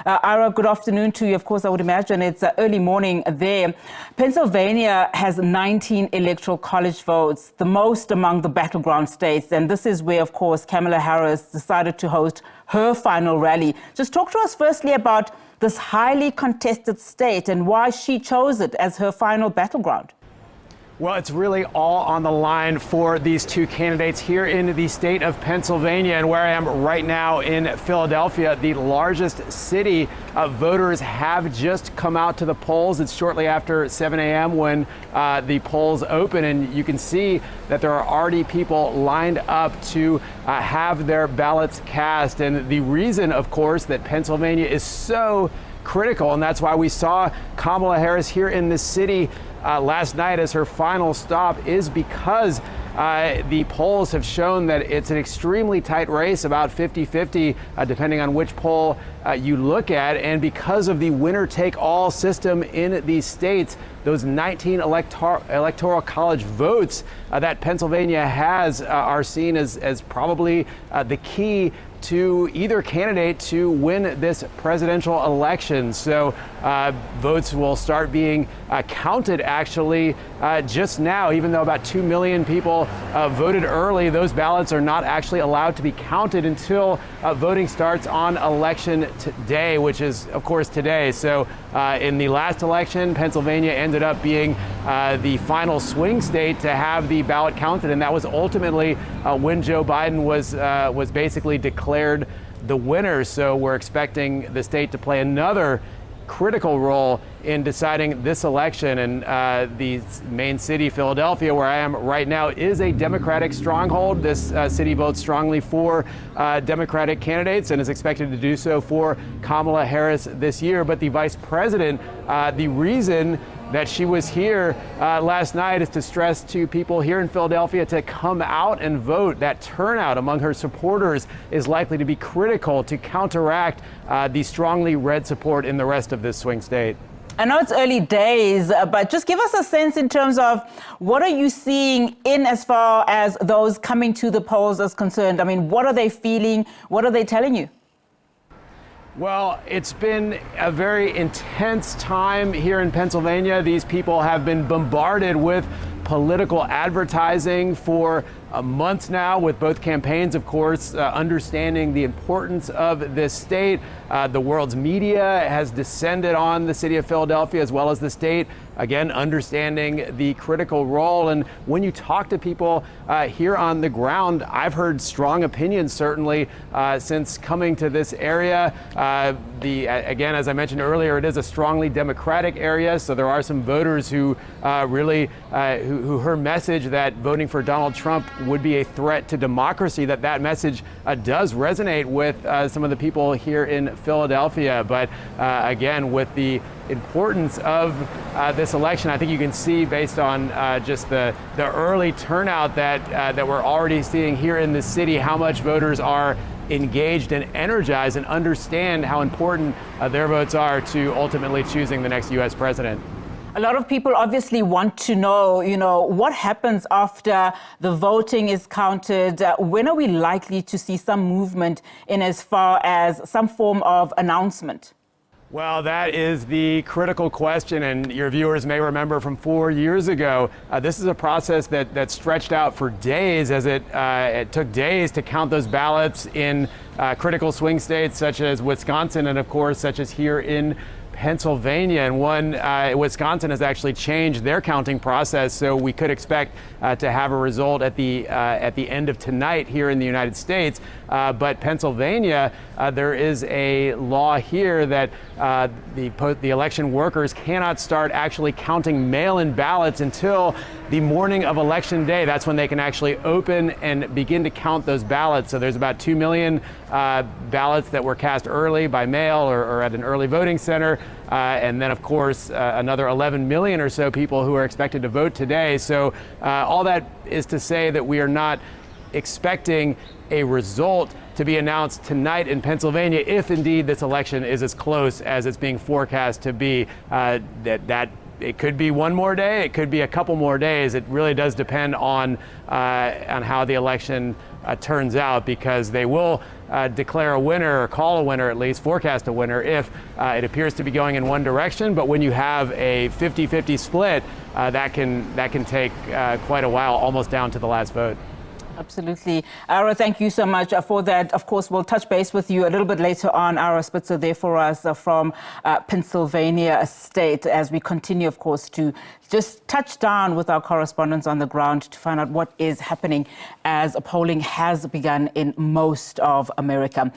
Ira, good afternoon to you. Of course, I would imagine it's early morning there. Pennsylvania has 19 electoral college votes, the most among the battleground states. And this is where, of course, Kamala Harris decided to host her final rally. Just talk to us firstly about this highly contested state and why she chose it as her final battleground. Well, it's really all on the line for these two candidates here in the state of Pennsylvania, and where I am right now in Philadelphia, the largest city. Voters have just come out to the polls. It's shortly after 7 a.m. when the polls open, and you can see that there are already people lined up to have their ballots cast. And the reason, of course, that Pennsylvania is so critical, and that's why we saw Kamala Harris here in this city last night as her final stop, is because the polls have shown that it's an extremely tight race, about 50-50, depending on which poll you look at. And because of the winner-take-all system in these states, those 19 electoral college votes that Pennsylvania has are seen as probably the key to either candidate to win this presidential election. So votes will start being counted actually just now. Even though about 2 million people voted early, those ballots are not actually allowed to be counted until voting starts on election day, which is, of course, today. So in the last election, Pennsylvania ended up being the final swing state to have the ballot counted, and that was ultimately when Joe Biden was basically declared the winner. So we're expecting the state to play another critical role in deciding this election. And the main city, Philadelphia, where I am right now, is a Democratic stronghold. This city votes strongly for Democratic candidates and is expected to do so for Kamala Harris this year. But the vice president, the reason that she was here last night is to stress to people here in Philadelphia to come out and vote. That turnout among her supporters is likely to be critical to counteract the strongly red support in the rest of this swing state. I know it's early days, but just give us a sense in terms of what are you seeing in as far as those coming to the polls is concerned? I mean, what are they feeling? What are they telling you? Well, it's been a very intense time here in Pennsylvania. These people have been bombarded with political advertising for months now, with both campaigns, of course, understanding the importance of this state. The world's media has descended on the city of Philadelphia as well as the state, again, understanding the critical role. And when you talk to people here on the ground, I've heard strong opinions, certainly, since coming to this area. Again, as I mentioned earlier, it is a strongly Democratic area, so there are some voters who really, who her message that voting for Donald Trump would be a threat to democracy, that message does resonate with some of the people here in Philadelphia. But again, with the importance of this election, I think you can see based on just the early turnout that we're already seeing here in the city, how much voters are engaged and energized and understand how important their votes are to ultimately choosing the next U.S. president. A lot of people obviously want to know, what happens after the voting is counted? When are we likely to see some movement in as far as some form of announcement? Well, that is the critical question, and your viewers may remember from 4 years ago, this is a process that stretched out for days, as it took days to count those ballots in critical swing states such as Wisconsin and, of course, such as here in Pennsylvania. And Wisconsin has actually changed their counting process, so we could expect to have a result at the end of tonight here in the United States. But Pennsylvania, there is a law here that the election workers cannot start actually counting mail-in ballots until the morning of Election Day. That's when they can actually open and begin to count those ballots. So there's about 2 million ballots that were cast early by mail or at an early voting center. And then, of course, another 11 million or so people who are expected to vote today. So all that is to say that we are not expecting a result to be announced tonight in Pennsylvania, if indeed this election is as close as it's being forecast to be. That it could be one more day, it could be a couple more days. It really does depend on how the election turns out, because they will declare a winner, or call a winner at least, forecast a winner if it appears to be going in one direction. But when you have a 50-50 split, that can take quite a while, almost down to the last vote. Absolutely. Ara, thank you so much for that. Of course, we'll touch base with you a little bit later on. Ara Spitzer there for us from Pennsylvania State, as we continue, of course, to just touch down with our correspondents on the ground to find out what is happening as polling has begun in most of America.